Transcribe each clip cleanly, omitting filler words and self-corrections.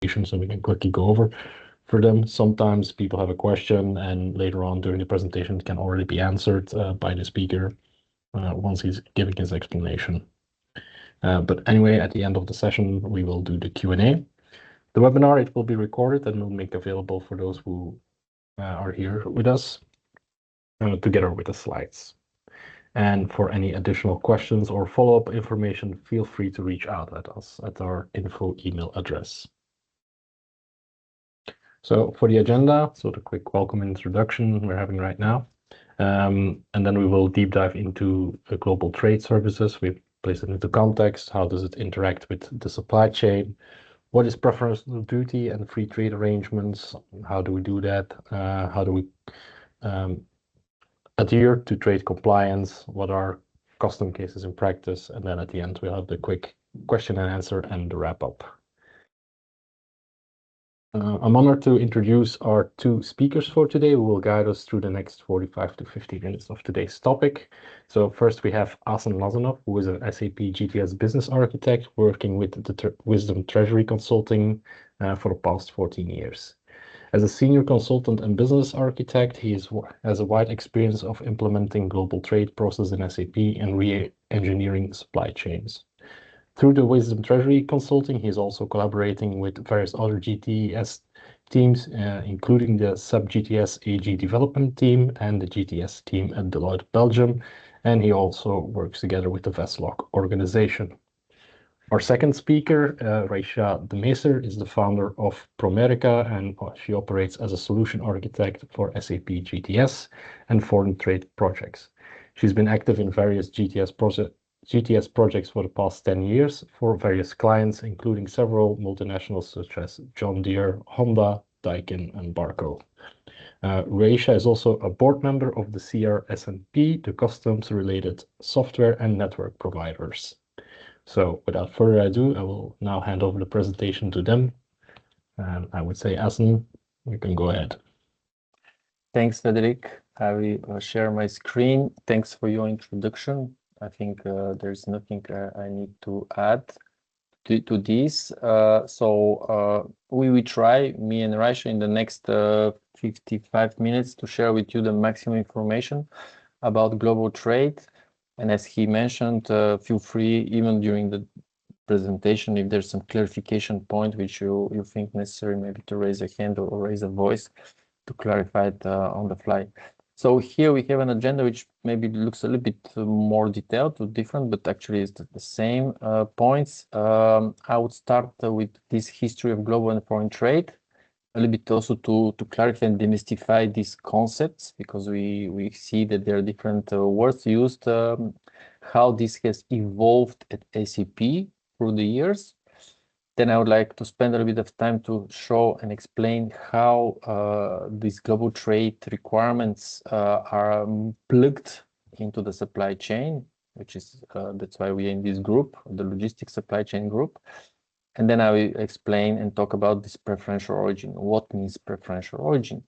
presentation so we can quickly go over for them. Sometimes people have a question and later on during the presentation it can already be answered by the speaker once he's giving his explanation. But anyway, at the end of the session, we will do the Q&A. The webinar, it will be recorded and will make available for those who are here with us together with the slides. And for any additional questions or follow-up information, feel free to reach out at us at our info email address. So for the agenda, so the quick welcome introduction we're having right now. And then we will deep dive into global trade services. We place it into context. How does it interact with the supply chain? What is preferential duty and free trade arrangements? How do we do that? How do we adhere to trade compliance? What are custom cases in practice? And then at the end, we'll have the quick question and answer and the wrap up. I'm honored to introduce our two speakers for today who will guide us through the next 45 to 50 minutes of today's topic. So first we have Asen Lazanov, who is an SAP GTS business architect working with the Wisdom Treasury Consulting for the past 14 years. As a senior consultant and business architect, he has a wide experience of implementing global trade processes in SAP and re-engineering supply chains. Through the Wisdom Treasury Consulting, he is also collaborating with various other GTS teams, including the SAP GTS AG development team and the GTS team at Deloitte, Belgium, and he also works together with the Vestlog organization. Our second speaker, Reisha de Meester, is the founder of Promerica, and she operates as a solution architect for SAP GTS and foreign trade projects. She's been active in various GTS projects for the past 10 years for various clients, including several multinationals such as John Deere, Honda, Daikin, and Barco. Reisha is also a board member of the CRSNP, the customs-related software and network providers. So without further ado, I will now hand over the presentation to them. And I would say, Asen, you can go ahead. Thanks, Frederick. I will share my screen. Thanks for your introduction. I think there's nothing I need to add to this. We will try, me and Reisha, in the next 55 minutes to share with you the maximum information about global trade. And as he mentioned, feel free, even during the presentation, if there's some clarification point which you think necessary, maybe to raise a hand or raise a voice to clarify it on the fly. So here we have an agenda which maybe looks a little bit more detailed or different, but actually is the same points. I would start with this history of global and foreign trade, a little bit also to clarify and demystify these concepts, because we see that there are different words used, how this has evolved at SAP through the years. Then I would like to spend a little bit of time to show and explain how these global trade requirements are plugged into the supply chain, which is that's why we're in this group, the logistics supply chain group. And then I will explain and talk about this preferential origin. What means preferential origin?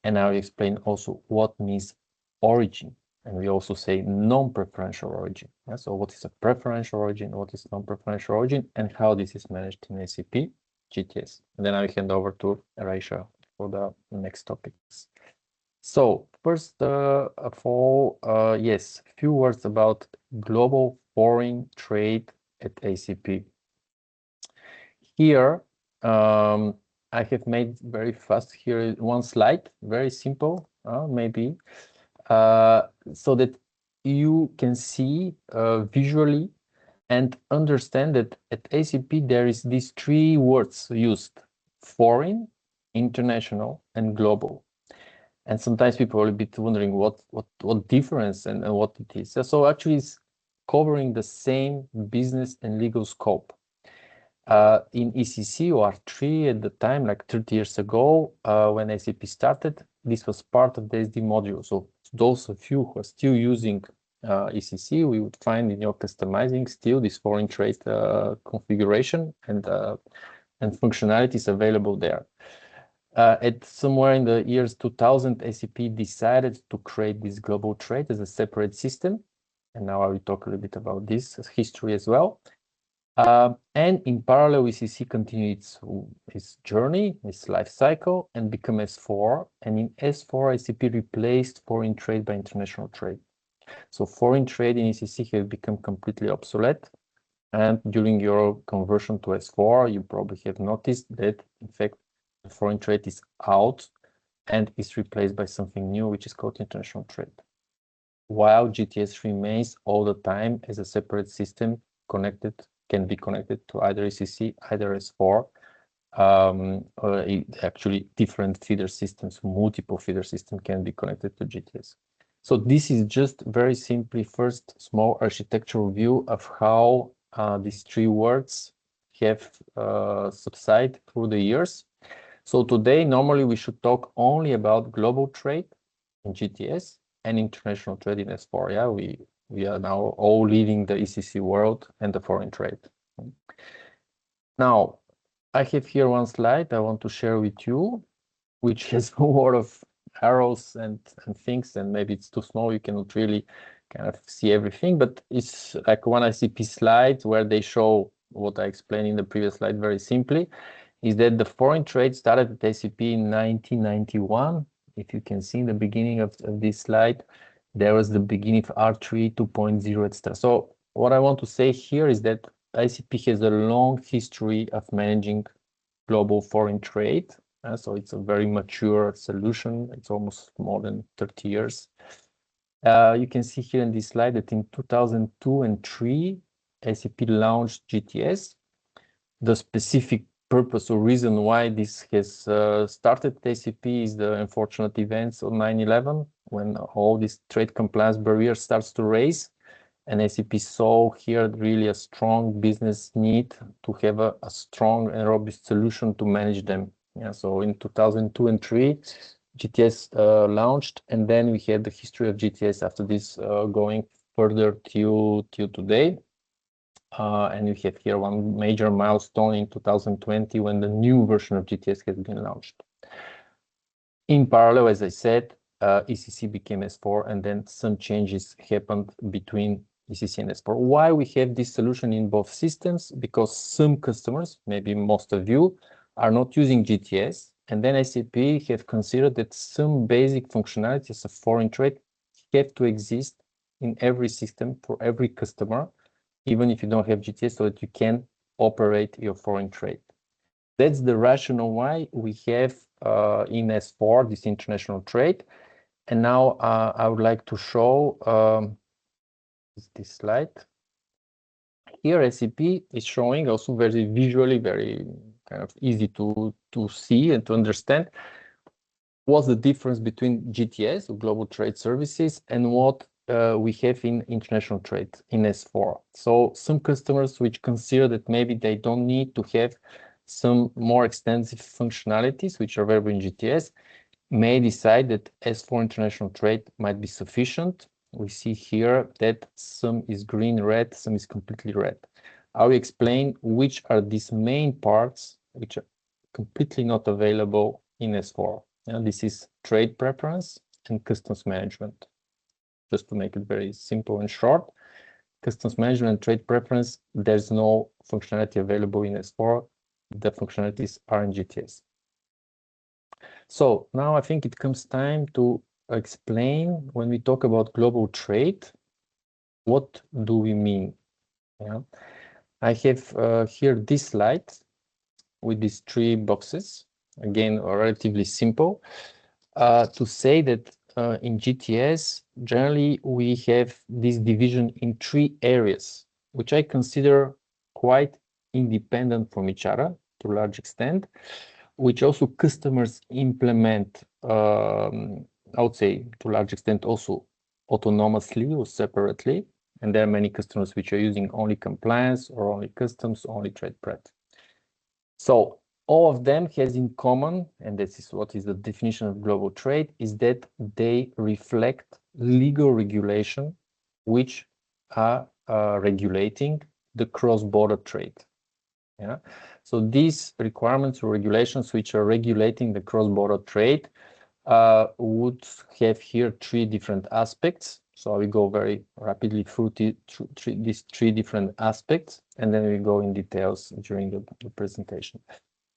And I will explain also what means origin. And we also say non-preferential origin. Yeah? So what is a preferential origin? What is non-preferential origin? And how this is managed in SAP GTS. And then I will hand over to Reisha for the next topics. So first of all, yes, a few words about global foreign trade at SAP. Here, I have made very fast here one slide, very simple, maybe, so that you can see visually and understand that at SAP there is these three words used: foreign, international, and global. And sometimes people are a bit wondering what difference and what it is. So actually, it's covering the same business and legal scope. In ECC or R3 at the time, like 30 years ago, when SAP started, this was part of the SD module. So those of you who are still using ECC, we would find in your customizing still this foreign trade configuration and functionalities available there. At somewhere in the years 2000, SAP decided to create this global trade as a separate system. And now I will talk a little bit about this history as well. And in parallel, ECC continued its journey, its life cycle, and became S4. And in S4, ICP replaced foreign trade by international trade. So foreign trade in ECC has become completely obsolete. And during your conversion to S4, you probably have noticed that, in fact, the foreign trade is out and is replaced by something new, which is called international trade. While GTS remains all the time as a separate system can be connected to either ECC, either S4, or actually different feeder systems, multiple feeder systems can be connected to GTS. So this is just very simply first small architectural view of how these three words have subsided through the years. So today, normally we should talk only about global trade in GTS and international trade in S4. Yeah, we are now all leaving the ECC world and the foreign trade. Now, I have here one slide I want to share with you, which has a lot of arrows and things, and maybe it's too small, you cannot really kind of see everything, but it's like one ICP slide where they show what I explained in the previous slide very simply, is that the foreign trade started at ICP in 1991. If you can see in the beginning of this slide, there was the beginning of R3 2.0, etc. So what I want to say here is that ICP has a long history of managing global foreign trade. So it's a very mature solution. It's almost more than 30 years. You can see here in this slide that in 2002 and 3, ICP launched GTS. The specific purpose or reason why this has started ICP is the unfortunate events of 9/11, when all these trade compliance barriers starts to raise. And ICP saw here really a strong business need to have a strong and robust solution to manage them. Yeah, so in 2002 and 3, GTS launched, and then we had the history of GTS after this going further till today. And we have here one major milestone in 2020 when the new version of GTS has been launched. In parallel, as I said, ECC became S4, and then some changes happened between ECC and S4. Why we have this solution in both systems? Because some customers, maybe most of you, are not using GTS, and then ICP have considered that some basic functionalities of foreign trade have to exist in every system for every customer, even if you don't have GTS, so that you can operate your foreign trade. That's the rationale why we have in S4 this international trade. And now I would like to show this slide. Here SAP is showing also very visually, very kind of easy to see and to understand what's the difference between GTS, Global Trade Services, and what we have in international trade in S4. So some customers which consider that maybe they don't need to have some more extensive functionalities which are available in GTS may decide that S4 international trade might be sufficient. We see here that some is green, red, some is completely red. I will explain which are these main parts which are completely not available in S4. And this is trade preference and customs management. Just to make it very simple and short, customs management and trade preference, there's no functionality available in S4. The functionalities are in GTS. So now I think it comes time to explain, when we talk about global trade, what do we mean? Yeah. I have here this slide with these three boxes, again, relatively simple, to say that in GTS, generally, we have this division in three areas, which I consider quite independent from each other to a large extent, which also customers implement, I would say, to a large extent also autonomously or separately. And there are many customers which are using only compliance or only customs, only trade prep. So all of them has in common, and this is what is the definition of global trade, is that they reflect legal regulation which are regulating the cross-border trade. Yeah. So these requirements or regulations which are regulating the cross-border trade would have here three different aspects. So I will go very rapidly through these three different aspects, and then we go in details during the presentation.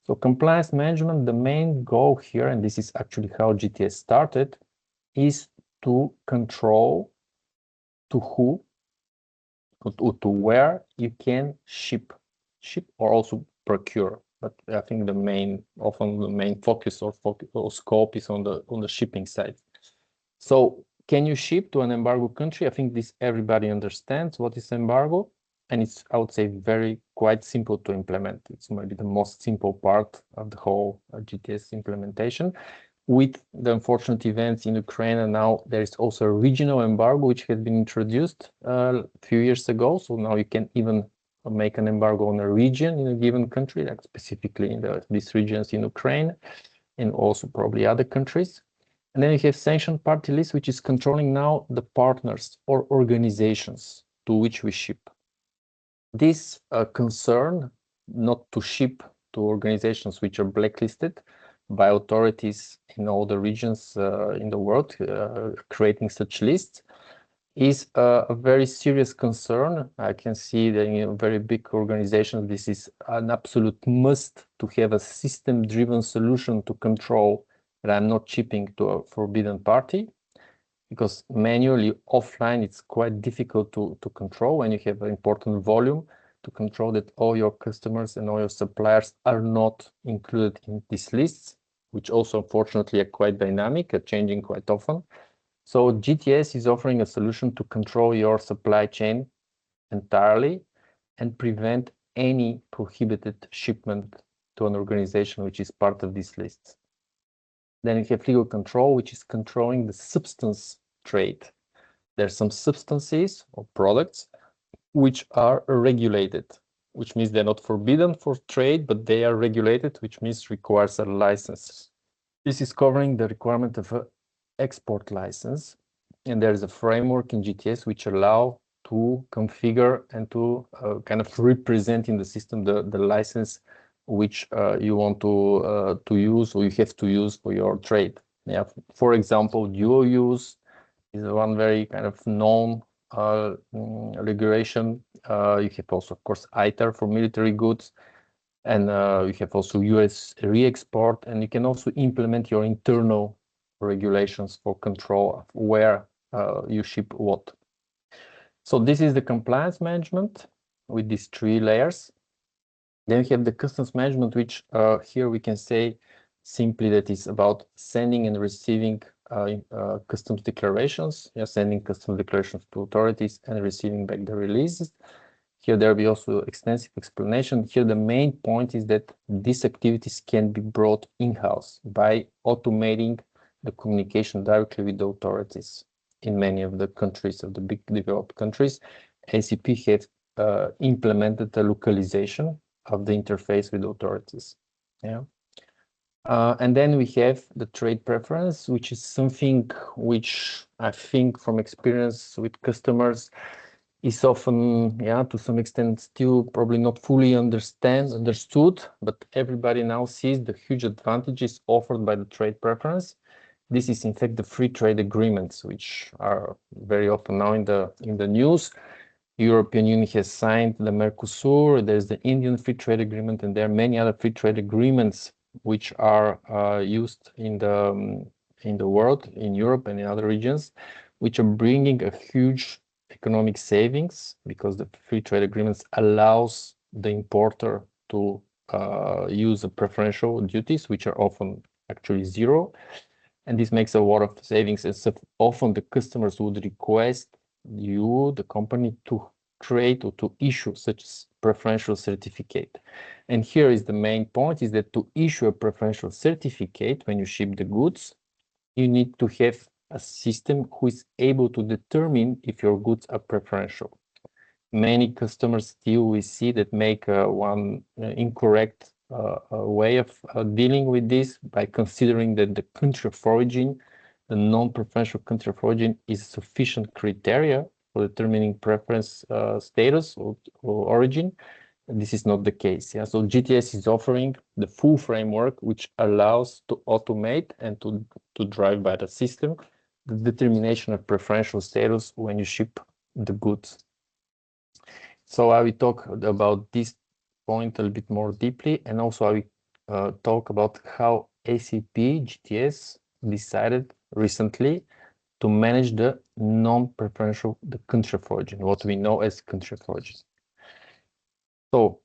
So compliance management, the main goal here, and this is actually how GTS started, is to control to who, to where you can ship or also procure. But I think often the main focus or scope is on the shipping side. So can you ship to an embargo country? I think everybody understands what is embargo, and it's, I would say, quite simple to implement. It's maybe the most simple part of the whole GTS implementation. With the unfortunate events in Ukraine, and now there is also a regional embargo which has been introduced a few years ago. So now you can even make an embargo on a region in a given country, like specifically in these regions in Ukraine, and also probably other countries. And then you have sanctioned party list, which is controlling now the partners or organizations to which we ship. This concern not to ship to organizations which are blacklisted by authorities in all the regions in the world, creating such lists, is a very serious concern. I can see that in very big organizations, this is an absolute must to have a system-driven solution to control that I'm not shipping to a forbidden party, because manually offline it's quite difficult to control when you have an important volume, to control that all your customers and all your suppliers are not included in these lists, which also unfortunately are quite dynamic, changing quite often. So GTS is offering a solution to control your supply chain entirely and prevent any prohibited shipment to an organization which is part of these lists. Then you have legal control, which is controlling the substance trade. There are some substances or products which are regulated, which means they're not forbidden for trade, but they are regulated, which means requires a license. This is covering the requirement of an export license, and there is a framework in GTS which allow to configure and to kind of represent in the system the license which you want to use, or you have to use for your trade. Yeah, for example, dual use is one very kind of known regulation. You have also, of course, ITAR for military goods, and you have also US re-export, and you can also implement your internal regulations for control of where you ship what. So this is the compliance management with these three layers. Then we have the customs management, which here we can say simply that is about sending and receiving customs declarations, sending customs declarations to authorities and receiving back the releases. Here there will be also extensive explanation. Here the main point is that these activities can be brought in-house by automating the communication directly with the authorities. In many of the countries, of the big developed countries, SAP have implemented the localization of the interface with authorities. Yeah. And then we have the trade preference, which is something which I think from experience with customers is often, to some extent, still probably not fully understood, but everybody now sees the huge advantages offered by the trade preference. This is in fact the free trade agreements, which are very often now in the news. European Union has signed the Mercosur, there's the Indian Free Trade Agreement, and there are many other free trade agreements which are used in the world, in Europe and in other regions, which are bringing a huge economic savings, because the free trade agreements allows the importer to use the preferential duties, which are often actually zero. And this makes a lot of savings. And so often the customers would request you, the company, to create or to issue such preferential certificate. And here is the main point, is that to issue a preferential certificate when you ship the goods, you need to have a system who is able to determine if your goods are preferential. Many customers still we see that make one incorrect way of dealing with this by considering that the country of origin, the non-preferential country of origin, is sufficient criteria for determining preference status or origin. And this is not the case. Yeah? So GTS is offering the full framework which allows to automate and to drive by the system the determination of preferential status when you ship the goods. So I will talk about this point a little bit more deeply, and also I will talk about how SAP GTS decided recently to manage the non-preferential, the country of origin, what we know as country of origin. So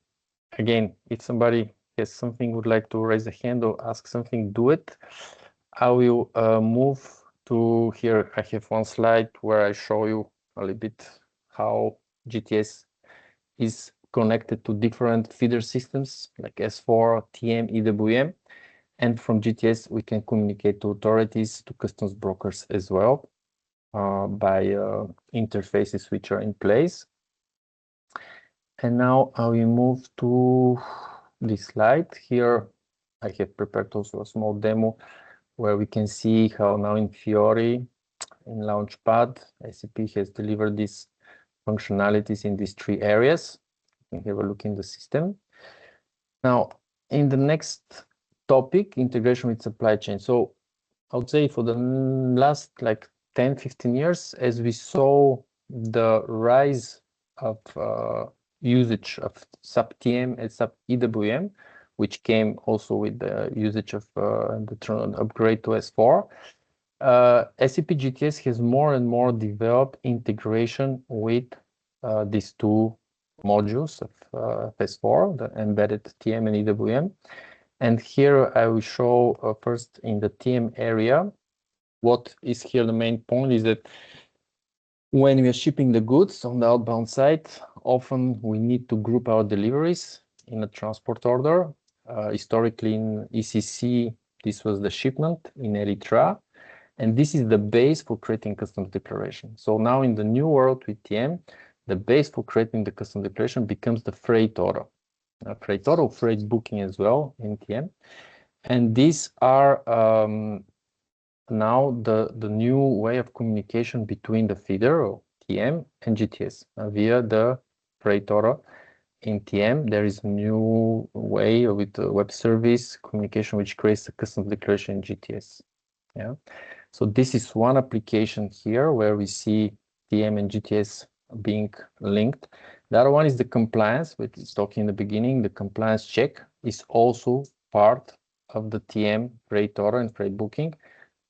again, if somebody has something, would like to raise a hand or ask something, do it. I will move to here. I have one slide where I show you a little bit how GTS is connected to different feeder systems like S4, TM, EWM. And from GTS, we can communicate to authorities, to customs brokers as well by interfaces which are in place. And now I will move to this slide. Here I have prepared also a small demo where we can see how now in Fiori, in Launchpad, SAP has delivered these functionalities in these three areas. You can have a look in the system. Now, in the next topic, integration with supply chain. So I would say for the last like 10, 15 years, as we saw the rise of usage of SAP TM and SAP EWM, which came also with the usage of the upgrade to S4, SAP GTS has more and more developed integration with these two modules of S4, the embedded TM and EWM. And here I will show first in the TM area. What is here the main point is that when we are shipping the goods on the outbound side, often we need to group our deliveries in a transport order. Historically in ECC, this was the shipment in Erythra, and this is the base for creating customs declaration. So now in the new world with TM, the base for creating the customs declaration becomes the freight order. Freight order, freight booking as well in TM. And these are now the new way of communication between the feeder or TM and GTS via the freight order. In TM, there is a new way with the web service communication which creates the customs declaration in GTS. Yeah. So this is one application here where we see TM and GTS being linked. The other one is the compliance, which is talking in the beginning. The compliance check is also part of the TM freight order and freight booking.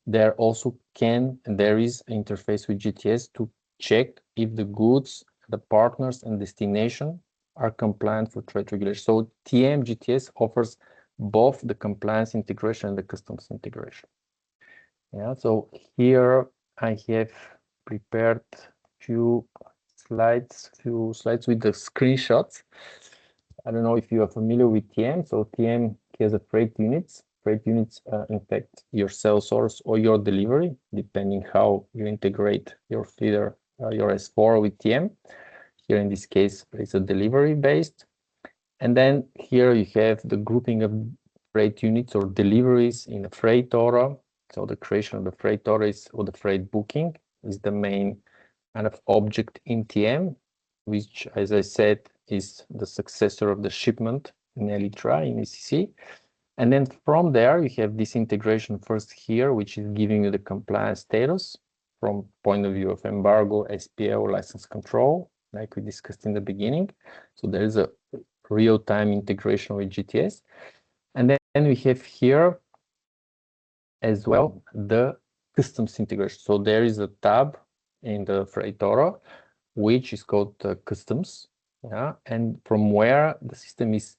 There also there is an interface with GTS to check if the goods, the partners and destination are compliant for trade regulation. So TM GTS offers both the compliance integration and the customs integration. Yeah, so here I have prepared few slides with the screenshots. I don't know if you are familiar with TM. So TM has a freight units. Freight units impact your sale source or your delivery, depending how you integrate your feeder, your S4 with TM. Here in this case, it's a delivery based. And then here you have the grouping of freight units or deliveries in a freight order. So the creation of the freight order or the freight booking is the main kind of object in TM, which, as I said, is the successor of the shipment in Erythra in ECC. And then from there, you have this integration first here, which is giving you the compliance status from point of view of embargo, SPL, license control, like we discussed in the beginning. So there is a real-time integration with GTS. And then we have here as well the customs integration. So there is a tab in the freight order, which is called customs. Yeah, and from where the system is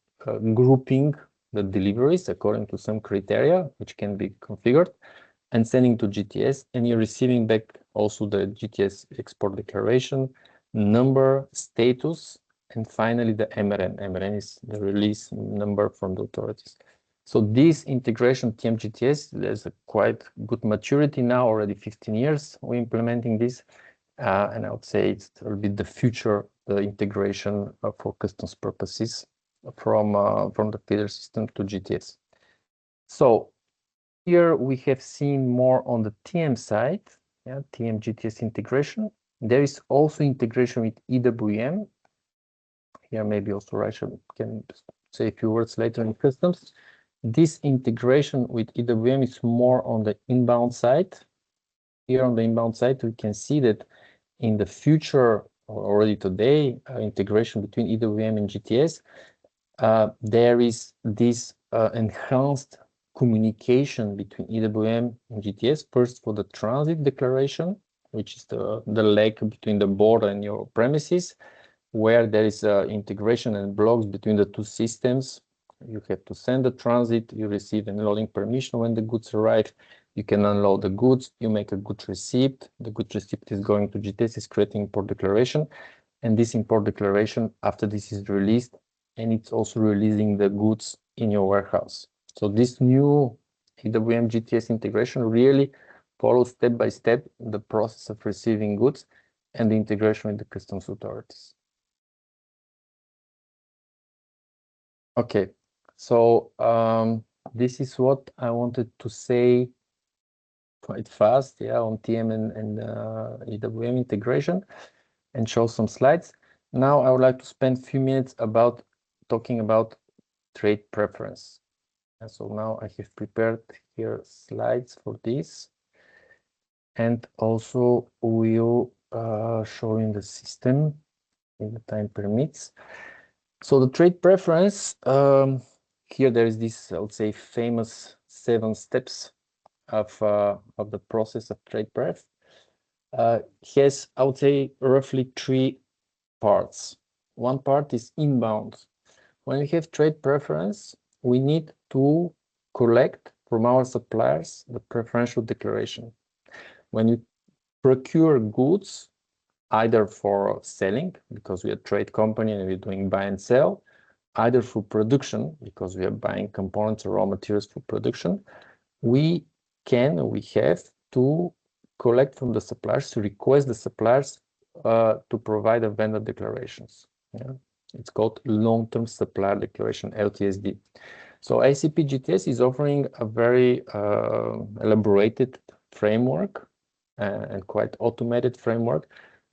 grouping the deliveries according to some criteria, which can be configured, and sending to GTS, and you're receiving back also the GTS export declaration, number, status, and finally the MRN. MRN is the release number from the authorities. So this integration TM GTS, there's a quite good maturity now, already 15 years we're implementing this. And I would say it will be the future, the integration for customs purposes from the feeder system to GTS. So here we have seen more on the TM side, yeah, TM GTS integration. There is also integration with EWM. Here maybe also Raisha can say a few words later in customs. This integration with EWM is more on the inbound side. here on the inbound side, we can see that in the future, or already today, integration between EWM and GTS, there is this enhanced communication between EWM and GTS, first for the transit declaration, which is the leg between the border and your premises, where there is integration and blocks between the two systems. You have to send the transit, you receive an unloading permission when the goods arrive, you can unload the goods, you make a good receipt, the good receipt is going to GTS, is creating import declaration, and this import declaration, after this is released, and it's also releasing the goods in your warehouse. So this new EWM GTS integration really follows step by step the process of receiving goods and the integration with the customs authorities. Okay, so this is what I wanted to say quite fast, yeah, on TM and EWM integration, and show some slides. Now I would like to spend a few minutes about talking about trade preference. And so now I have prepared here slides for this, and also will show in the system if the time permits. So the trade preference, here there is this, I would say, famous 7 steps of the process of trade pref. Has, I would say, roughly 3 parts. One part is inbound. When we have trade preference, we need to collect from our suppliers the preferential declaration. When you procure goods, either for selling, because we are a trade company and we're doing buy and sell, either for production, because we are buying components or raw materials for production, we have to collect from the suppliers, to request the suppliers to provide a vendor declarations. Yeah? It's called long-term supplier declaration, LTSD. So SAP GTS is offering a very elaborated framework and quite automated framework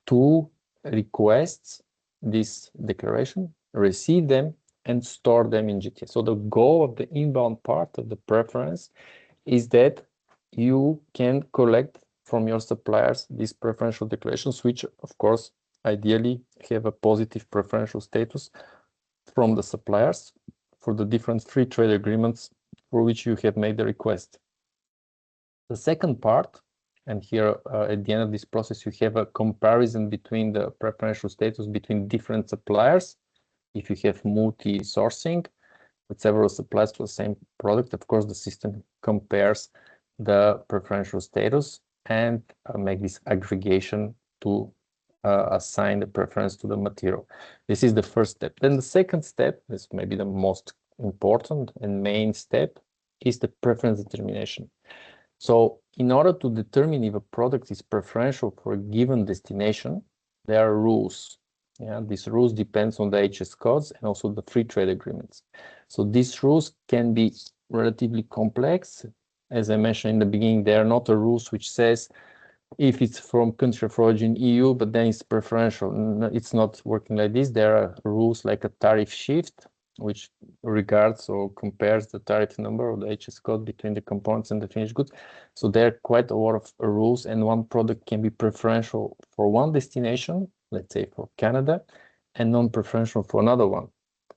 to request this declaration, receive them, and store them in GTS. So the goal of the inbound part of the preference is that you can collect from your suppliers these preferential declarations, which of course ideally have a positive preferential status from the suppliers for the different free trade agreements for which you have made the request. The second part, and here at the end of this process, you have a comparison between the preferential status between different suppliers. If you have multi-sourcing with several suppliers for the same product, of course, the system compares the preferential status and make this aggregation to assign the preference to the material. This is the first step. Then the second step, this may be the most important and main step, is the preference determination. So in order to determine if a product is preferential for a given destination, there are rules. Yeah, these rules depends on the HS codes and also the free trade agreements. So these rules can be relatively complex. As I mentioned in the beginning, they are not a rules which says if it's from country of origin EU, but then it's preferential. No, it's not working like this. There are rules like a tariff shift, which regards or compares the tariff number or the HS code between the components and the finished goods. So there are quite a lot of rules, and one product can be preferential for one destination, let's say for Canada, and non-preferential for another one,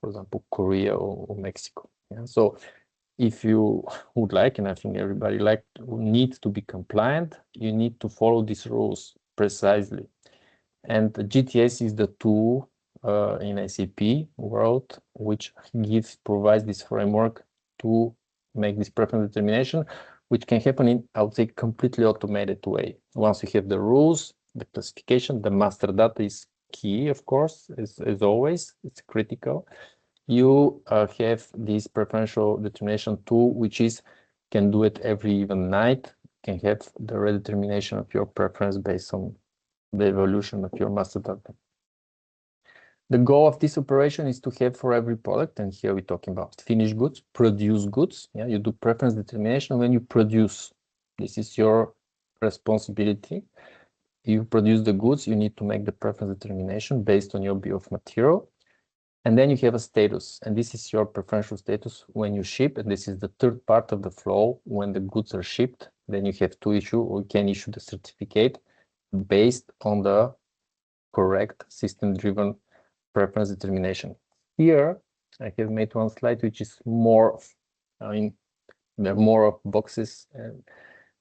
for example, Korea or Mexico. Yeah? So if you would like, and I think everybody needs to be compliant, you need to follow these rules precisely. And the GTS is the tool in SAP world, which provides this framework to make this preference determination, which can happen in, I would say, completely automated way. Once you have the rules, the classification, the master data is key, of course, as always, it's critical. You have this preferential determination tool, which can do it every even night, can have the redetermination of your preference based on the evolution of your master data. The goal of this operation is to have for every product, and here we're talking about finished goods, produced goods. Yeah, you do preference determination when you produce. This is your responsibility. You produce the goods, you need to make the preference determination based on your bill of material. And then you have a status, and this is your preferential status when you ship, and this is the third part of the flow when the goods are shipped then you have to issue or can issue the certificate based on the correct system-driven preference determination. Here, I have made one slide which is more, I mean, there are more boxes and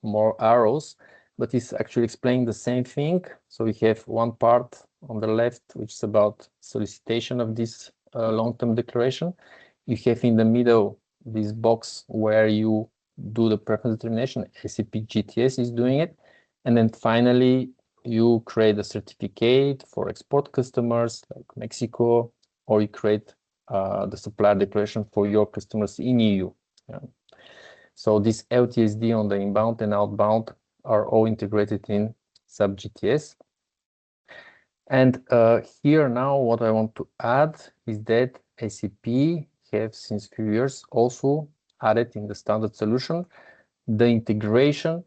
more arrows, but it's actually explaining the same thing. So we have one part on the left, which is about solicitation of this long-term declaration. You have in the middle this box where you do the preference determination. SAP GTS is doing it. And then finally, you create a certificate for export customers like Mexico, or you create the supplier declaration for your customers in EU. Yeah. So this LTSD on the inbound and outbound are all integrated in SAP GTS. And here now what I want to add is that SAP have since few years also added in the standard solution the integration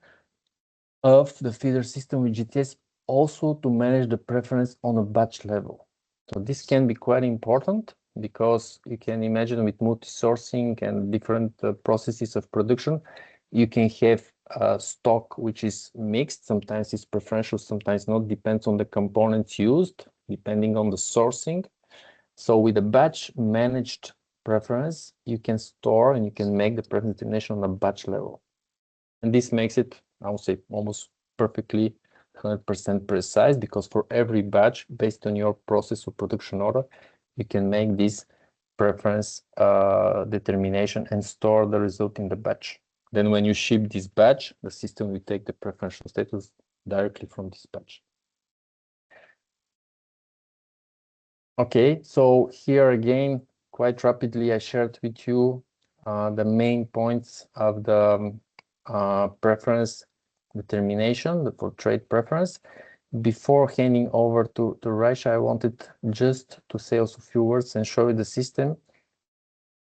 of the feeder system with GTS also to manage the preference on a batch level. So this can be quite important because you can imagine with multi-sourcing and different processes of production, you can have stock which is mixed. Sometimes it's preferential, sometimes not, depends on the components used, depending on the sourcing. So with a batch managed preference, you can store and you can make the preference determination on a batch level. And this makes it, I would say, almost perfectly 100% precise, because for every batch, based on your process or production order, you can make this preference determination and store the result in the batch. Then when you ship this batch, the system will take the preferential status directly from this batch. Okay, so here again, quite rapidly, I shared with you the main points of the preference determination for trade preference. Before handing over to Raisha, I wanted just to say also a few words and show you the system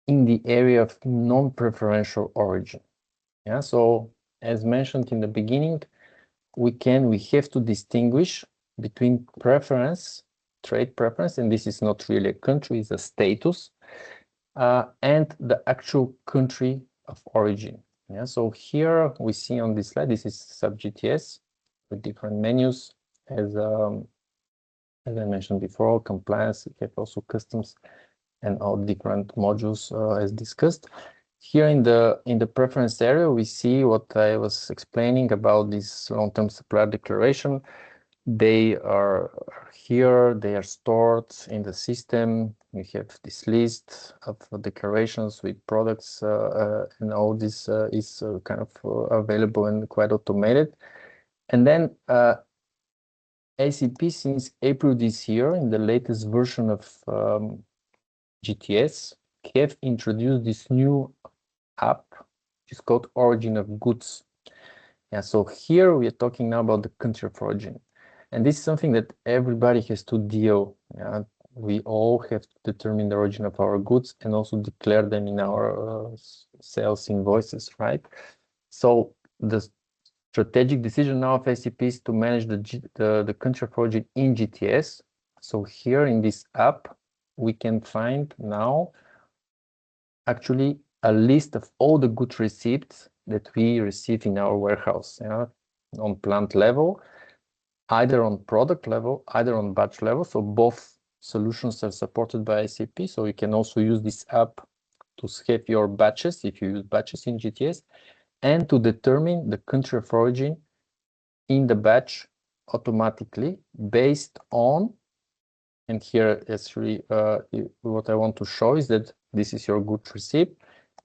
in the area of non-preferential origin. Yeah, so as mentioned in the beginning, we have to distinguish between preference, trade preference, and this is not really a country, it's a status, and the actual country of origin. Yeah, so here we see on this slide, this is SAP GTS with different menus, as I mentioned before, compliance, we have also customs and all different modules as discussed. Here in the preference area, we see what I was explaining about this long-term supplier declaration. They are here, they are stored in the system. We have this list of declarations with products, and all this is kind of available and quite automated. And then SAP, since April this year, in the latest version of GTS, have introduced this new app, which is called Origin of Goods. Yeah, so here we are talking now about the country of origin. And this is something that everybody has to deal. Yeah? We all have to determine the origin of our goods and also declare them in our sales invoices, right? So the strategic decision now of SAP is to manage the country of origin in GTS. So here in this app, we can find now actually a list of all the goods receipts that we receive in our warehouse, yeah, on plant level, either on product level, either on batch level. So both solutions are supported by SAP. So you can also use this app to have your batches, if you use batches in GTS, and to determine the country of origin in the batch automatically based on, and here actually what I want to show is that this is your good receipt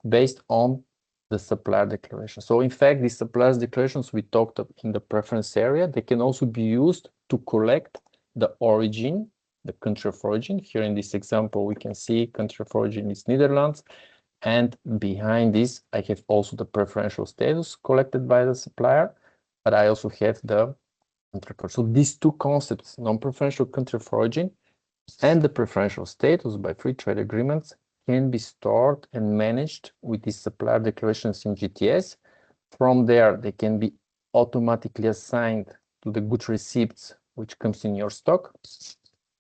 based on the supplier declaration. So in fact, these suppliers declarations we talked about in the preference area, they can also be used to collect the origin, the country of origin. Here in this example, we can see country of origin is Netherlands. And behind this, I have also the preferential status collected by the supplier, but I also have the country of origin. So these two concepts, non-preferential country of origin and the preferential status by free trade agreements, can be stored and managed with these supplier declarations in GTS. From there, they can be automatically assigned to the goods receipts which comes in your stock,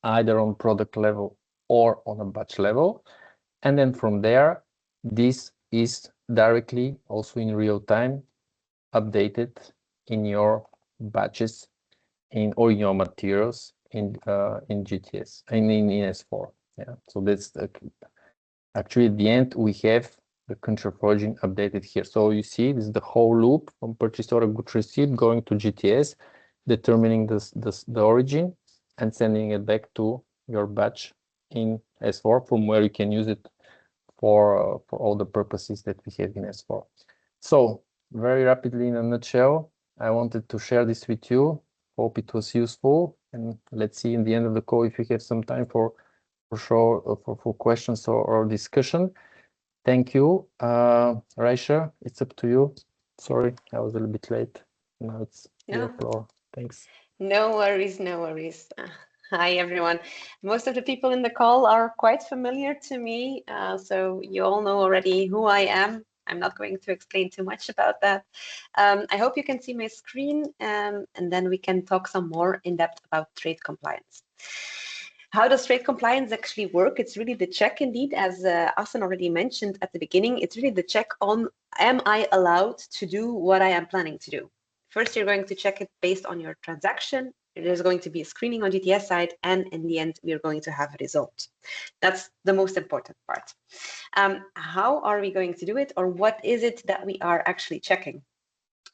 either on product level or on a batch level. And then from there, this is directly also in real time updated in your batches or your materials in GTS and in S4. Yeah, so that's actually at the end we have the country of origin updated here. So you see, this is the whole loop from purchase order goods received going to GTS, determining the origin and sending it back to your batch in S4, from where you can use it for all the purposes that we have in S4. So very rapidly, in a nutshell, I wanted to share this with you. Hope it was useful, and let's see in the end of the call if we have some time for questions or discussion. Thank you. Raisha, it's up to you. Sorry, I was a little bit late. Now it's your floor. Thanks. No worries, no worries. Hi, everyone. Most of the people in the call are quite familiar to me, so you all know already who I am. I'm not going to explain too much about that. I hope you can see my screen, and then we can talk some more in depth about trade compliance. How does trade compliance actually work? It's really the check indeed, as Asen already mentioned at the beginning. It's really the check on, am I allowed to do what I am planning to do? First, you're going to check it based on your transaction. There's going to be a screening on GTS side, and in the end, we're going to have a result. That's the most important part. How are we going to do it, or what is it that we are actually checking?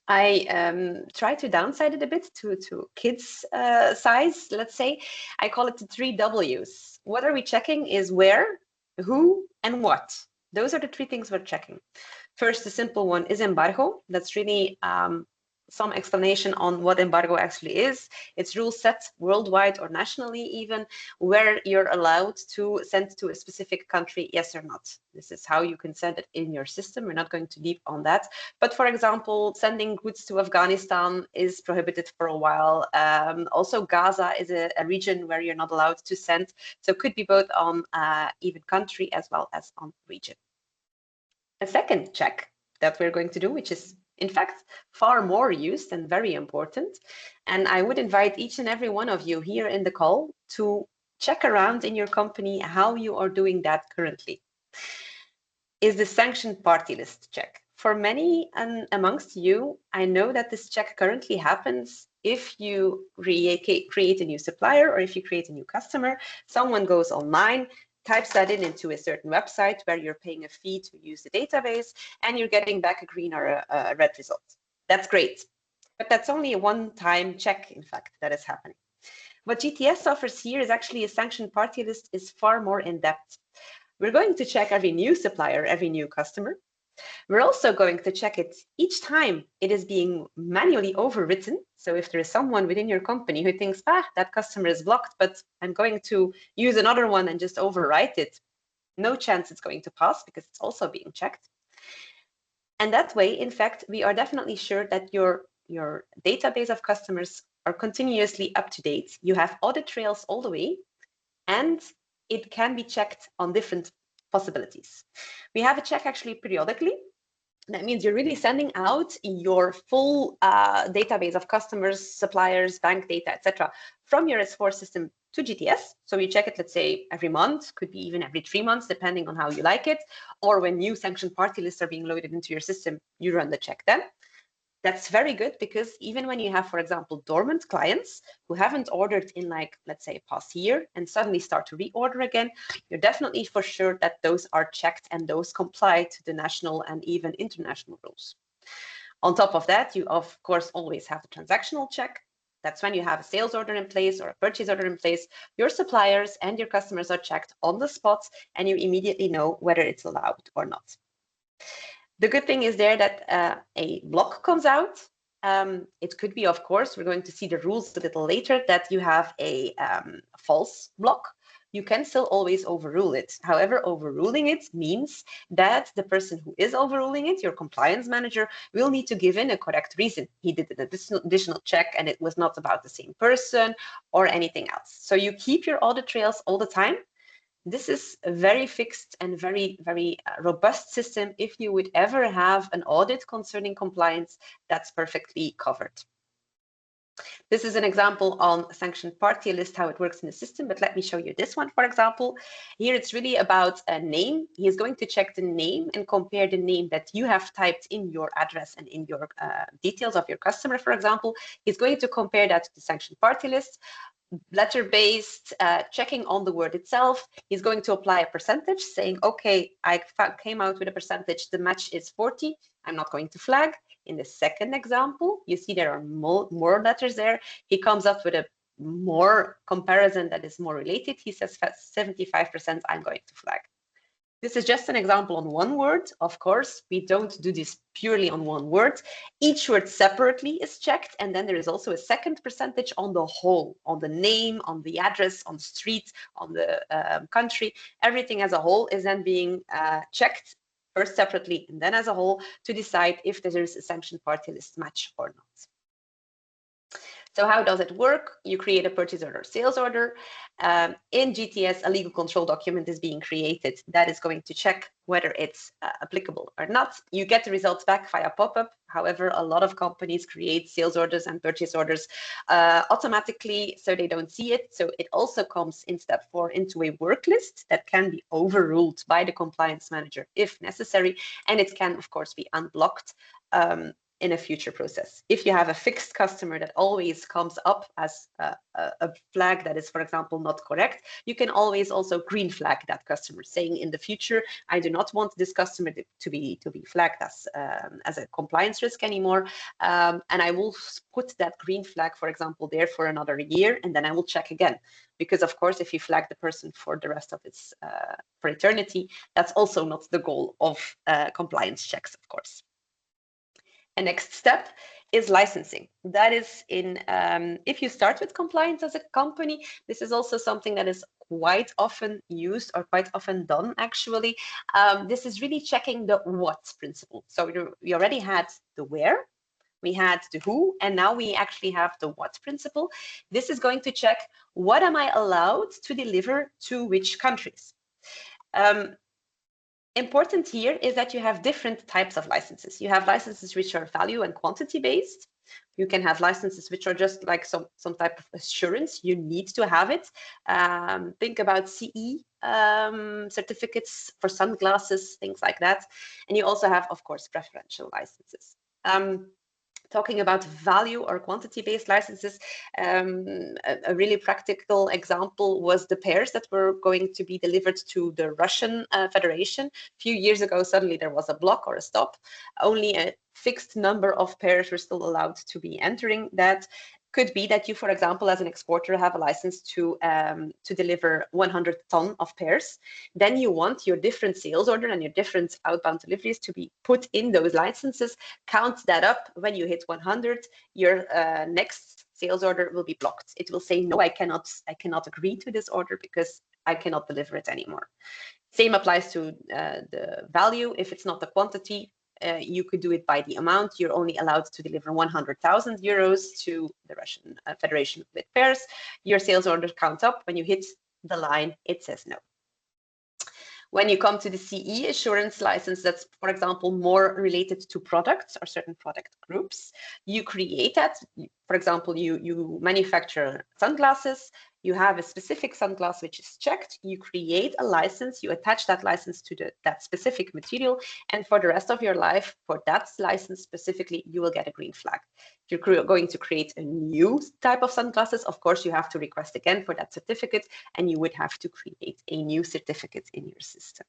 I try to downside it a bit to kids' size, let's say. I call it the 3 W's. What are we checking is where, who, and what. Those are the 3 things we're checking. First, the simple one is embargo. That's really some explanation on what embargo actually is. It's rules set worldwide or nationally even, where you're allowed to send to a specific country, yes or not. This is how you can send it in your system. We're not going too deep on that. But for example, sending goods to Afghanistan is prohibited for a while. Also, Gaza is a region where you're not allowed to send. So it could be both on even country as well as on region. A second check that we're going to do, which is in fact far more used and very important, and I would invite each and every one of you here in the call to check around in your company how you are doing that currently, is the sanctioned party list check. For many amongst you, I know that this check currently happens if you create a new supplier or if you create a new customer. Someone goes online, types that into a certain website where you're paying a fee to use the database, and you're getting back a green or a red result. That's great, but that's only a one-time check, in fact, that is happening. What GTS offers here is actually a sanctioned party list is far more in-depth. We're going to check every new supplier, every new customer. We're also going to check it each time it is being manually overwritten. So if there is someone within your company who thinks, that customer is blocked, but I'm going to use another one and just overwrite it, no chance it's going to pass because it's also being checked. And that way, in fact, we are definitely sure that your database of customers are continuously up to date. You have audit trails all the way, and it can be checked on different possibilities. We have a check actually periodically. That means you're really sending out your full database of customers, suppliers, bank data, etc., from your S4 system to GTS. So you check it, let's say, every month, could be even every 3 months, depending on how you like it. Or when new sanctioned party lists are being loaded into your system, you run the check then. That's very good because even when you have, for example, dormant clients who haven't ordered in, like, let's say, past year and suddenly start to reorder again, you're definitely for sure that those are checked and those comply to the national and even international rules. On top of that, you, of course, always have a transactional check. That's when you have a sales order in place or a purchase order in place. Your suppliers and your customers are checked on the spot, and you immediately know whether it's allowed or not. The good thing is there that a block comes out. It could be, of course, we're going to see the rules a little later, that you have a false block. You can still always overrule it. However, overruling it means that the person who is overruling it, your compliance manager, will need to give in a correct reason. He did an additional check and it was not about the same person or anything else. So you keep your audit trails all the time. This is a very fixed and very, very robust system. If you would ever have an audit concerning compliance, that's perfectly covered. This is an example on sanctioned party list, how it works in the system, but let me show you this one, for example. Here it's really about a name. He is going to check the name and compare the name that you have typed in your address and in your details of your customer, for example. He's going to compare that to the sanctioned party list. Letter-based, checking on the word itself. He's going to apply a percentage saying, okay, I came out with a percentage, the match is 40. I'm not going to flag. In the second example, you see there are more letters there. He comes up with a more comparison that is more related. He says 75%, I'm going to flag. This is just an example on one word. Of course, we don't do this purely on one word. Each word separately is checked, and then there is also a second percentage on the whole, on the name, on the address, on the street, on the country. Everything as a whole is then being checked, first separately and then as a whole, to decide if there is a sanctioned party list match or not. So how does it work? You create a purchase order, sales order. In GTS, a legal control document is being created that is going to check whether it's applicable or not. You get the results back via pop-up. However, a lot of companies create sales orders and purchase orders automatically, so they don't see it. So it also comes in step 4 into a work list that can be overruled by the compliance manager if necessary, and it can, of course, be unblocked in a future process. If you have a fixed customer that always comes up as a flag that is, for example, not correct, you can always also green flag that customer, saying in the future, I do not want this customer to be flagged as a compliance risk anymore, and I will put that green flag, for example, there for another year, and then I will check again. Because of course, if you flag the person for the rest of its for eternity, that's also not the goal of compliance checks, of course. A next step is licensing. That is if you start with compliance as a company, this is also something that is quite often used or quite often done, actually. This is really checking the what principle. So we already had the where, we had the who, and now we actually have the what principle. This is going to check what am I allowed to deliver to which countries. Important here is that you have different types of licenses. You have licenses which are value and quantity based. You can have licenses which are just like some type of assurance. You need to have it. Think about CE certificates for sunglasses, things like that. And you also have, of course, preferential licenses. Talking about value or quantity-based licenses, a really practical example was the pairs that were going to be delivered to the Russian Federation. A few years ago, suddenly there was a block or a stop. Only a fixed number of pairs were still allowed to be entering that. Could be that you, for example, as an exporter, have a license to deliver 100 ton of pairs. Then you want your different sales order and your different outbound deliveries to be put in those licenses. Count that up. When you hit 100, your next sales order will be blocked. It will say, no, I cannot agree to this order because I cannot deliver it anymore. Same applies to the value. If it's not the quantity, you could do it by the amount. You're only allowed to deliver 100,000 euros to the Russian Federation with pairs. Your sales order counts up. When you hit the line, it says no. When you come to the CE assurance license, that's, for example, more related to products or certain product groups, you create that. For example, you manufacture sunglasses. You have a specific sunglass which is checked. You create a license. You attach that license to that specific material. And for the rest of your life, for that license specifically, you will get a green flag. If you're going to create a new type of sunglasses, of course, you have to request again for that certificate, and you would have to create a new certificate in your system.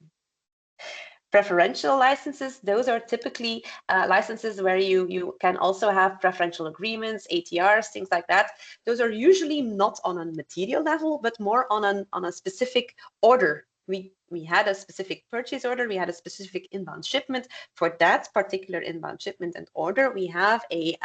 Preferential licenses, those are typically licenses where you can also have preferential agreements, ATRs, things like that. Those are usually not on a material level, but more on a specific order. We had a specific purchase order, we had a specific inbound shipment. For that particular inbound shipment and order, we have a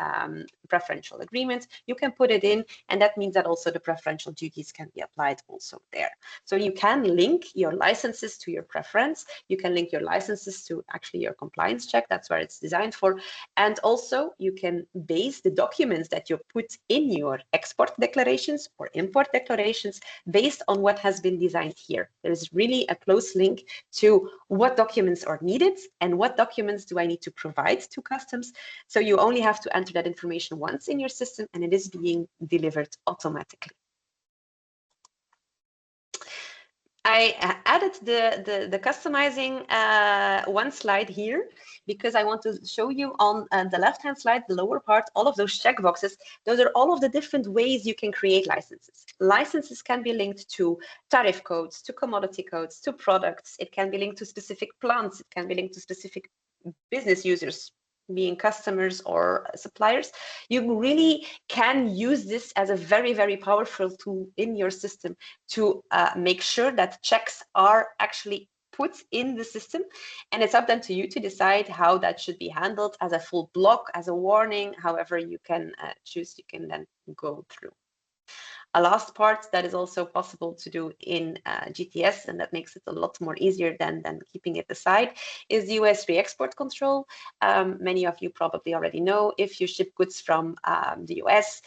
preferential agreement. You can put it in, and that means that also the preferential duties can be applied also there. So you can link your licenses to your preference. You can link your licenses to actually your compliance check. That's where it's designed for. And also you can base the documents that you put in your export declarations or import declarations based on what has been designed here. There is really a close close link to what documents are needed and what documents do I need to provide to customs. So you only have to enter that information once in your system and it is being delivered automatically. I added the customizing one slide here because I want to show you on the left-hand slide, the lower part, all of those checkboxes. Those are all of the different ways you can create licenses. Licenses can be linked to tariff codes, to commodity codes, to products. It can be linked to specific plants. It can be linked to specific business users, being customers or suppliers. You really can use this as a very, very powerful tool in your system to make sure that checks are actually put in the system. And it's up then to you to decide how that should be handled as a full block, as a warning, however you can choose, you can then go through. A last part that is also possible to do in GTS, and that makes it a lot more easier than keeping it aside, is US re-export control. Many of you probably already know, if you ship goods from the US,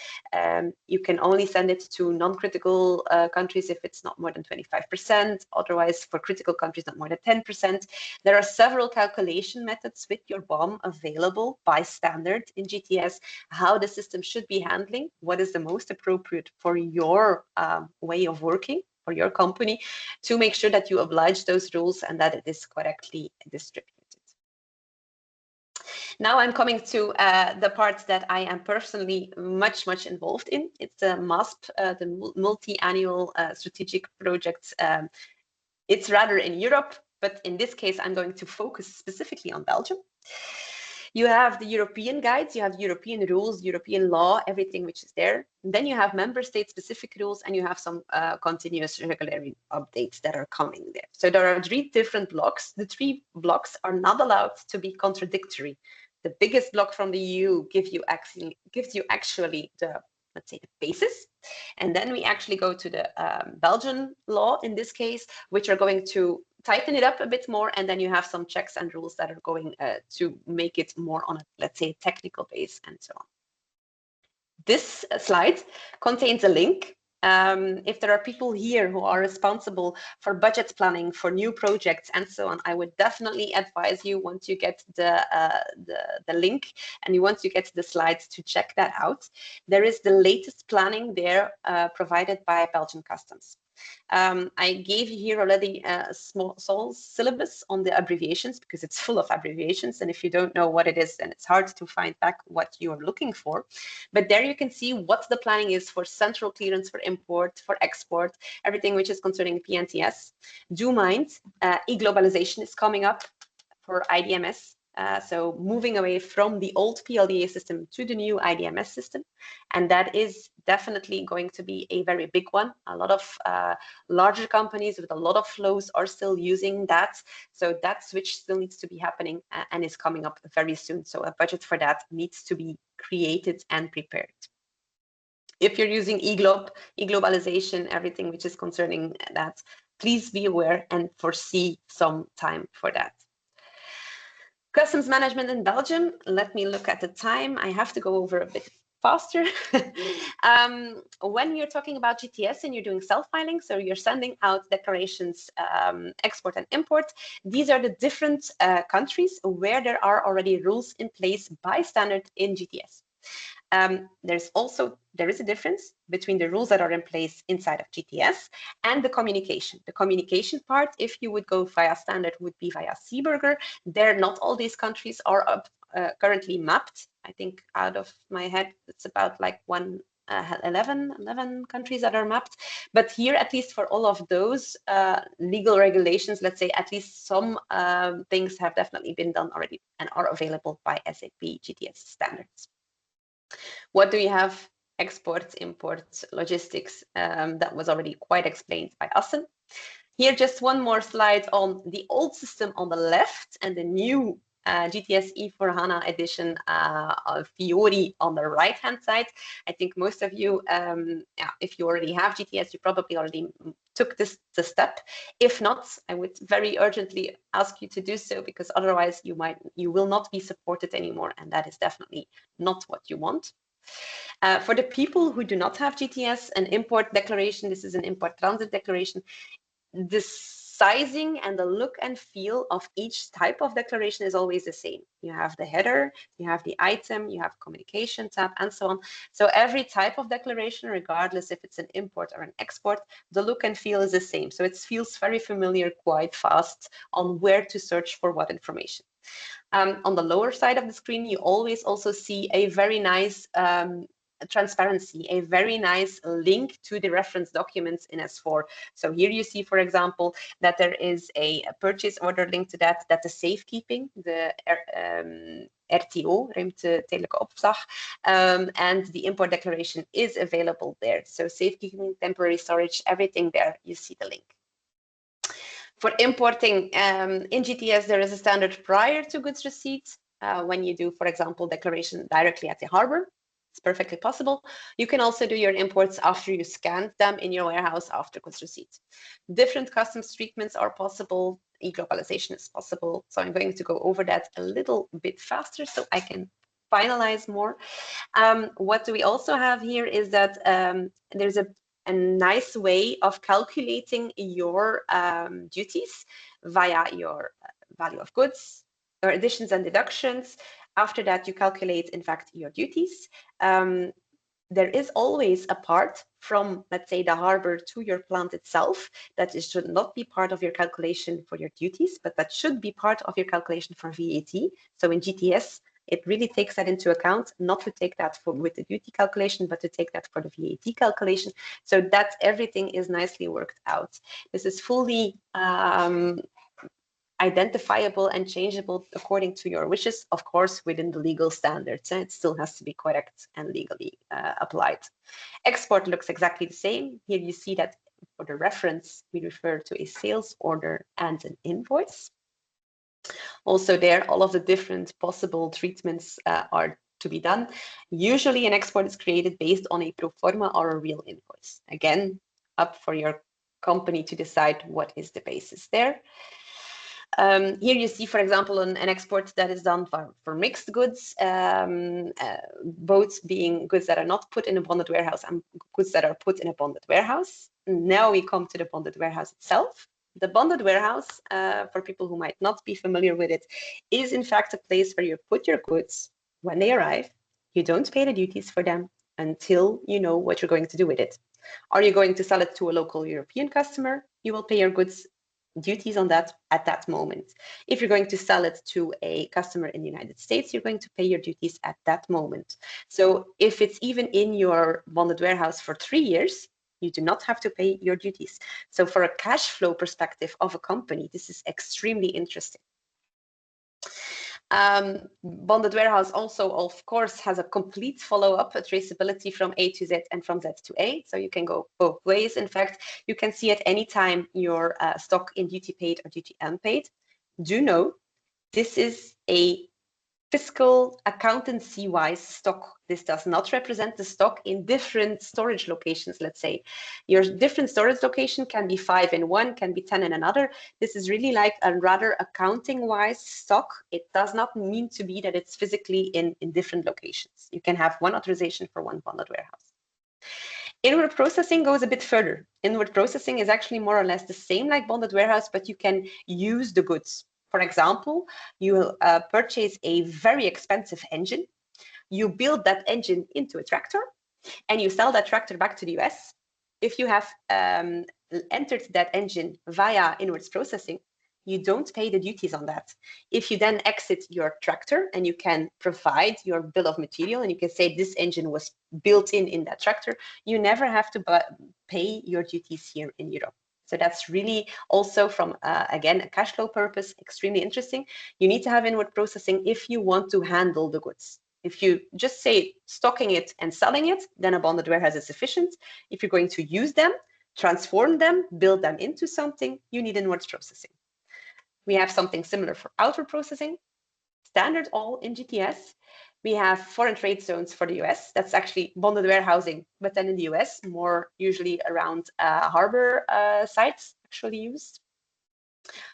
you can only send it to non-critical countries if it's not more than 25%, otherwise for critical countries not more than 10%. There are several calculation methods with your BOM available by standard in GTS, how the system should be handling, what is the most appropriate for your way of working for your company, to make sure that you oblige those rules and that it is correctly distributed. Now I'm coming to the part that I am personally much involved in. It's the MASP, the multi-annual strategic projects. It's rather in Europe, but in this case, I'm going to focus specifically on Belgium. You have the European guides, you have European rules, European law, everything which is there. And then you have member state specific rules and you have some continuous regulatory updates that are coming there. So there are 3 different blocks. The 3 blocks are not allowed to be contradictory. The biggest block from the EU gives you actually the, let's say, the basis. And then we actually go to the Belgian law in this case, which are going to tighten it up a bit more, and then you have some checks and rules that are going to make it more on a, let's say, technical base and so on. This slide contains a link. If there are people here who are responsible for budget planning for new projects and so on, I would definitely advise you, once you get the link and once you get the slides, to check that out. There is the latest planning there provided by Belgian Customs. I gave you here already a small syllabus on the abbreviations because it's full of abbreviations, and if you don't know what it is, then it's hard to find back what you are looking for. But there you can see what the planning is for central clearance, for import, for export, everything which is concerning PNTS. Do mind, e-globalization is coming up for IDMS. So moving away from the old PLDA system to the new IDMS system. And that is definitely going to be a very big one. A lot of larger companies with a lot of flows are still using that. So that switch still needs to be happening and is coming up very soon. So a budget for that needs to be created and prepared. If you're using e-globalization, everything which is concerning that, please be aware and foresee some time for that. Customs management in Belgium, let me look at the time. I have to go over a bit faster. When you're talking about GTS and you're doing self-filing, so you're sending out declarations, export and import, these are the different countries where there are already rules in place by standard in GTS. There is a difference between the rules that are in place inside of GTS and the communication. The communication part, if you would go via standard, would be via Seeburger. There, not all these countries are currently mapped. I think out of my head, it's about like 11 countries that are mapped. But here, at least for all of those legal regulations, let's say at least some things have definitely been done already and are available by SAP GTS standards. What do you have? Export, import, logistics. That was already quite explained by Assen. Here, just one more slide on the old system on the left and the new GTS E4HANA edition of Fiori on the right-hand side. I think most of you, if you already have GTS, you probably already took the step. If not, I would very urgently ask you to do so, because otherwise you will not be supported anymore, and that is definitely not what you want. For the people who do not have GTS, an import declaration, this is an import transit declaration. The sizing and the look and feel of each type of declaration is always the same. You have the header, you have the item, you have communication tab, and so on. So every type of declaration, regardless if it's an import or an export, the look and feel is the same. So it feels very familiar quite fast on where to search for what information. On the lower side of the screen, you always also see a very nice transparency, a very nice link to the reference documents in S4. So here you see, for example, that there is a purchase order link to that, the safekeeping, the RTO, ruimtetijdelijke opslag, and the import declaration is available there. So safekeeping, temporary storage, everything there, you see the link. For importing in GTS, there is a standard prior to goods receipt. When you do, for example, declaration directly at the harbor, it's perfectly possible. You can also do your imports after you scanned them in your warehouse after goods receipt. Different customs treatments are possible. E-globalization is possible. So I'm going to go over that a little bit faster so I can finalize more. What we also have here is that there's a nice way of calculating your duties via your value of goods, or additions and deductions. After that, you calculate, in fact, your duties. There is always a part from, let's say, the harbor to your plant itself that should not be part of your calculation for your duties, but that should be part of your calculation for VAT. So in GTS, it really takes that into account, not to take that with the duty calculation, but to take that for the VAT calculation. So that everything is nicely worked out. This is fully identifiable and changeable according to your wishes, of course, within the legal standards. It still has to be correct and legally applied. Export looks exactly the same. Here you see that for the reference, we refer to a sales order and an invoice. Also there, all of the different possible treatments are to be done. Usually an export is created based on a pro forma or a real invoice. Again, up for your company to decide what is the basis there. Here you see, for example, an export that is done for mixed goods, both being goods that are not put in a bonded warehouse and goods that are put in a bonded warehouse. Now we come to the bonded warehouse itself. The bonded warehouse, for people who might not be familiar with it, is in fact a place where you put your goods when they arrive. You don't pay the duties for them until you know what you're going to do with it. Are you going to sell it to a local European customer? You will pay your goods duties on that at that moment. If you're going to sell it to a customer in the United States, you're going to pay your duties at that moment. So if it's even in your bonded warehouse for 3 years, you do not have to pay your duties. So for a cash flow perspective of a company, this is extremely interesting. Bonded warehouse also, of course, has a complete follow-up, a traceability from A to Z and from Z to A. So you can go both ways. In fact, you can see at any time your stock in duty paid or duty unpaid. Do know this is a fiscal accountancy-wise stock. This does not represent the stock in different storage locations, let's say. Your different storage location can be 5 in one, can be 10 in another. This is really like a rather accounting-wise stock. It does not mean to be that it's physically in different locations. You can have one authorization for one bonded warehouse. Inward processing goes a bit further. Inward processing is actually more or less the same like bonded warehouse, but you can use the goods. For example, you purchase a very expensive engine, you build that engine into a tractor, and you sell that tractor back to the US. If you have entered that engine via inwards processing, you don't pay the duties on that. If you then exit your tractor and you can provide your bill of material and you can say this engine was built in that tractor, you never have to pay your duties here in Europe. So that's really also from, again, a cash flow purpose, extremely interesting. You need to have inward processing if you want to handle the goods. If you just say stocking it and selling it, then a bonded warehouse is sufficient. If you're going to use them, transform them, build them into something, you need inward processing. We have something similar for outward processing, standard all in GTS. We have foreign trade zones for the US. That's actually bonded warehousing, but then in the US, more usually around harbor sites actually used.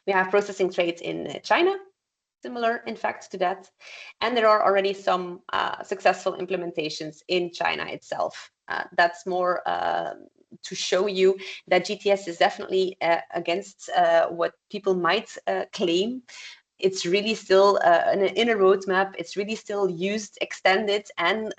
We have processing trades in China, similar in fact to that. And there are already some successful implementations in China itself. That's more to show you that GTS is definitely against what people might claim. It's really still in a roadmap. It's really still used, extended, and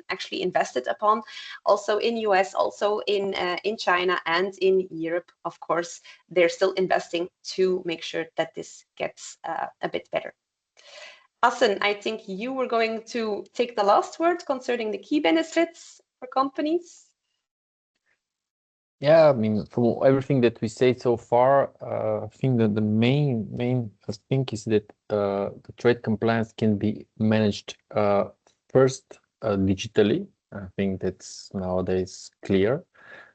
actually invested upon, also in US, also in China, and in Europe. Of course, they're still investing to make sure that this gets a bit better. Hassan, I think you were going to take the last word concerning the key benefits for companies. Yeah, I mean, from everything that we say so far, I think that the main thing is that the trade compliance can be managed first digitally. I think that's nowadays clear.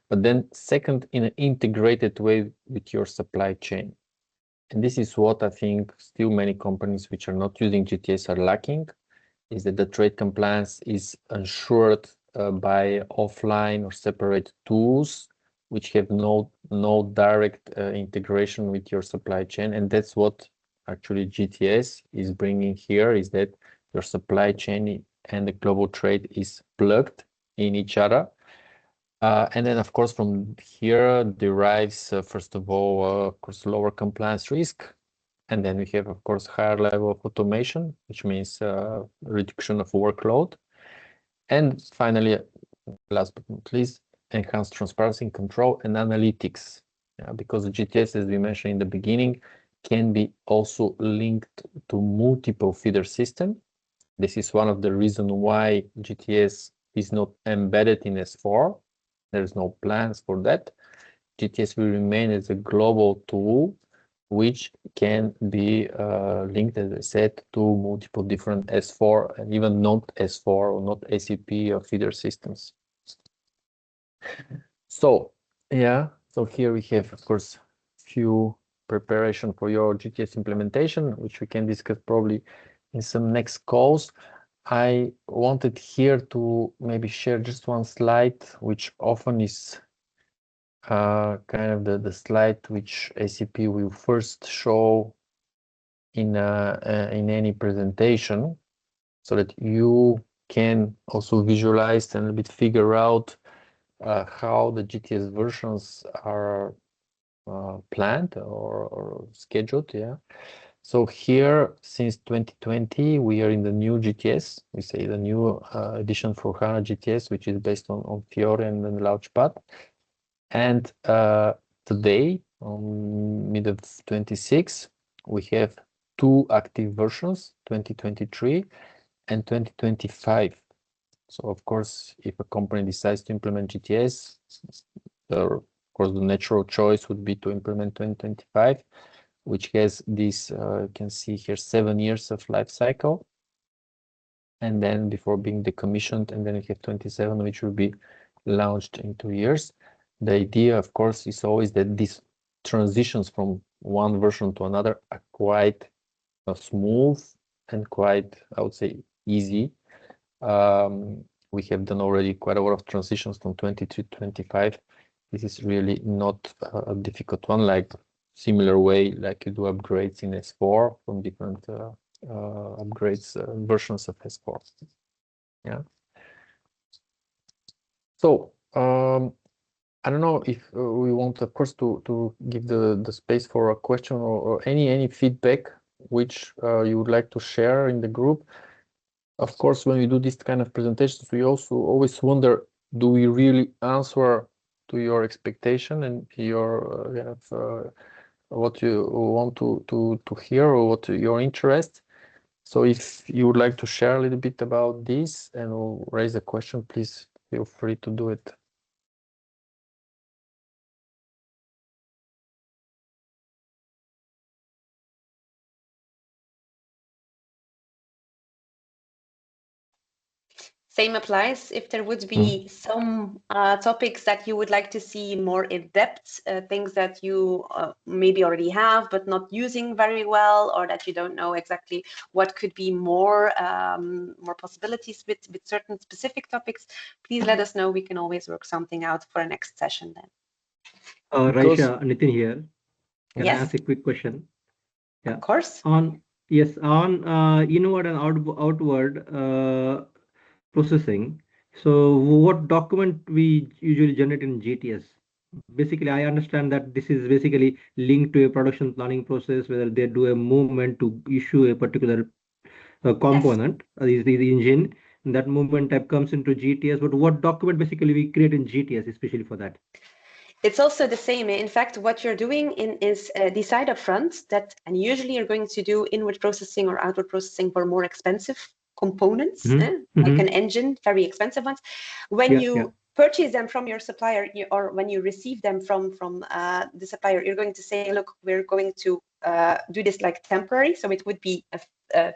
But then second, in an integrated way with your supply chain. And this is what I think still many companies which are not using GTS are lacking, is that the trade compliance is ensured by offline or separate tools which have no direct integration with your supply chain. And that's what actually GTS is bringing here, is that your supply chain and the global trade is plugged in each other. And then, of course, from here derives, first of all, of course, lower compliance risk. And then we have, of course, higher level of automation, which means reduction of workload. And finally, last but not least, enhanced transparency and control and analytics. Because the GTS, as we mentioned in the beginning, can be also linked to multiple feeder systems. This is one of the reasons why GTS is not embedded in S4. There's no plans for that. GTS will remain as a global tool, which can be linked, as I said, to multiple different S4 and even not S4 or not SAP or feeder systems. So, yeah, so here we have, of course, few preparation for your GTS implementation, which we can discuss probably in some next calls. I wanted here to maybe share just one slide, which often is kind of the slide which SAP will first show in any presentation, so that you can also visualize and a bit figure out how the GTS versions are planned or scheduled. Yeah. So here, since 2020, we are in the new GTS. We say the new edition for HANA GTS, which is based on Fiori and then Launchpad. And today, on mid of 26, we have two active versions, 2023 and 2025. So of course, if a company decides to implement GTS, of course, the natural choice would be to implement 2025, which has this, you can see here, 7 years of life cycle. And then before being decommissioned, and then we have 27, which will be launched in 2 years. The idea, of course, is always that these transitions from one version to another are quite smooth and quite, I would say, easy. We have done already quite a lot of transitions from 23 to 25. This is really not a difficult one, like similar way like you do upgrades in S4 from different upgrades versions of S4. Yeah. So I don't know if we want, of course, to give the space for a question or any feedback which you would like to share in the group. Of course, when we do this kind of presentations, we also always wonder, do we really answer to your expectation and your what you want to hear or what your interest? So if you would like to share a little bit about this and raise a question, please feel free to do it. Same applies. If there would be some topics that you would like to see more in depth, things that you maybe already have but not using very well, or that you don't know exactly what could be more possibilities with certain specific topics, please let us know. We can always work something out for a next session then. Raisha, Nitin here. Can I Yes. ask a quick question? Yeah. Of course. On inward and outward processing. So what document we usually generate in GTS? Basically, I understand that this is basically linked to a production planning process, whether they do a movement to issue a particular component, is the engine. And that movement type comes into GTS. But what document basically we create in GTS, especially for that? It's also the same. In fact, what you're doing is decide up front that, and usually you're going to do inward processing or outward processing for more expensive components, like an engine, very expensive ones. When you purchase them from your supplier, or when you receive them from the supplier, you're going to say, look, we're going to do this like temporary. So it would be a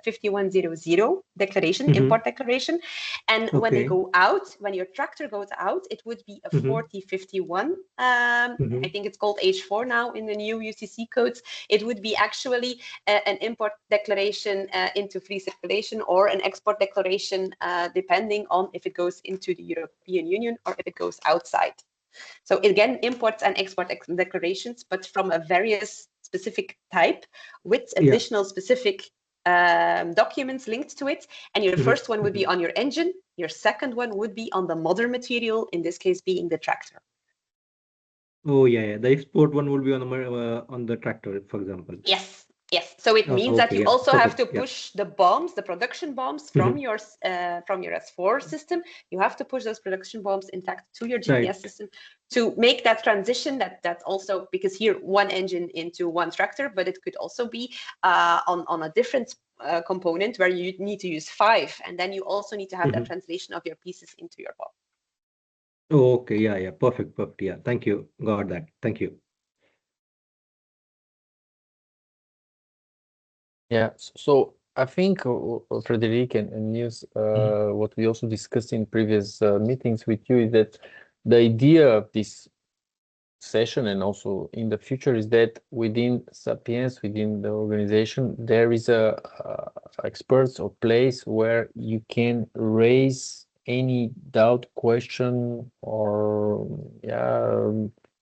5100 declaration, import declaration. And when they go out, when your tractor goes out, it would be a 4051. I think it's called H4 now in the new UCC codes. It would be actually an import declaration into free circulation, or an export declaration, depending on if it goes into the European Union or if it goes outside. So again, imports and export declarations, but from a various specific type with additional specific documents linked to it. And your first one would be on your engine. Your second one would be on the mother material, in this case being the tractor. Oh yeah. The export one will be on the tractor, for example. Yes. Yes, so it means that you also have to push the bombs, the production bombs from your S4 system. You have to push those production bombs, in fact, to your GTS system to make that transition. That also, because here one engine into one tractor, but it could also be on a different component where you need to use 5, and then you also need to have that translation of your pieces into your bomb. Oh, okay, yeah, perfect. Yeah, thank you. Got that. Thank you. Yeah, so I think Frederic and Niels, what we also discussed in previous meetings with you is that the idea of this session and also in the future is that within Sapiens, within the organization, there is a experts or place where you can raise any doubt, question, or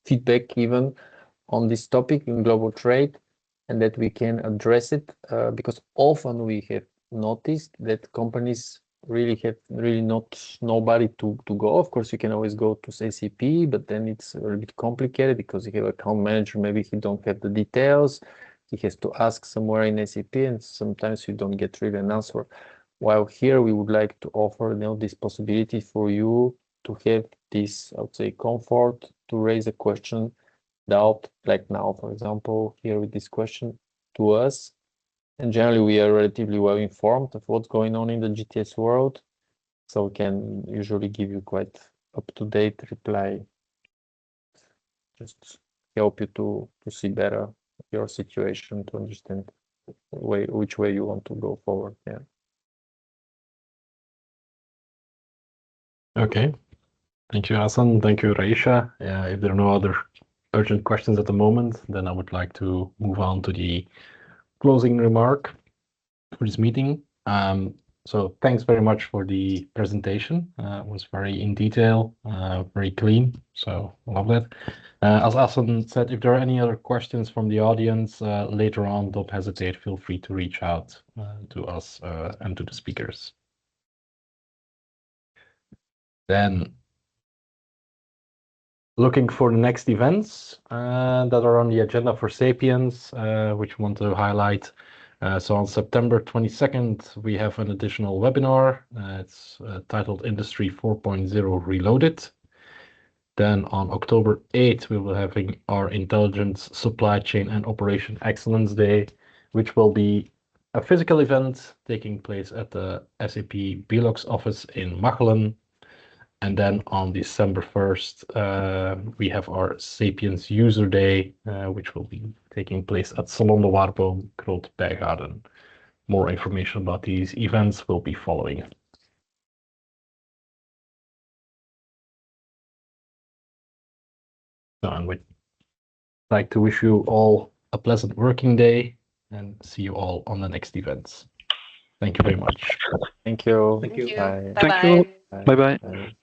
feedback even on this topic in global trade, and that we can address it, because often we have noticed that companies really not nobody to go. Of course, you can always go to SAP, but then it's a little bit complicated because you have an account manager, maybe he don't have the details. He has to ask somewhere in SAP, and sometimes you don't get really an answer. While here we would like to offer this possibility for you to have this, I would say, comfort to raise a question, doubt, like now, for example, here with this question to us. And generally, we are relatively well informed of what's going on in the GTS world, so we can usually give you quite up-to-date reply. Just help you to see better your situation, to understand which way you want to go forward. Yeah. Okay. Thank you, Hassan. Thank you, Raisha. If there are no other urgent questions at the moment, then I would like to move on to the closing remark for this meeting. So thanks very much for the presentation. It was very in detail, very clean. So I love that. As Hassan said, if there are any other questions from the audience later on, don't hesitate. Feel free to reach out to us and to the speakers. Then looking for the next events that are on the agenda for Sapiens, which we want to highlight. So on September 22nd, we have an additional webinar. It's titled Industry 4.0 Reloaded. Then on October 8th, we will have our Intelligence, Supply Chain and Operation Excellence Day, which will be a physical event taking place at the SAP Belux office in Machelen. And then on December 1st, we have our Sapiens User Day, which will be taking place at Salon de Warboom, Groot Bijgaarden. More information about these events will be following. So I would like to wish you all a pleasant working day and see you all on the next events. Thank you very much. Thank you. Thank you. Bye. Bye-bye. Bye-bye.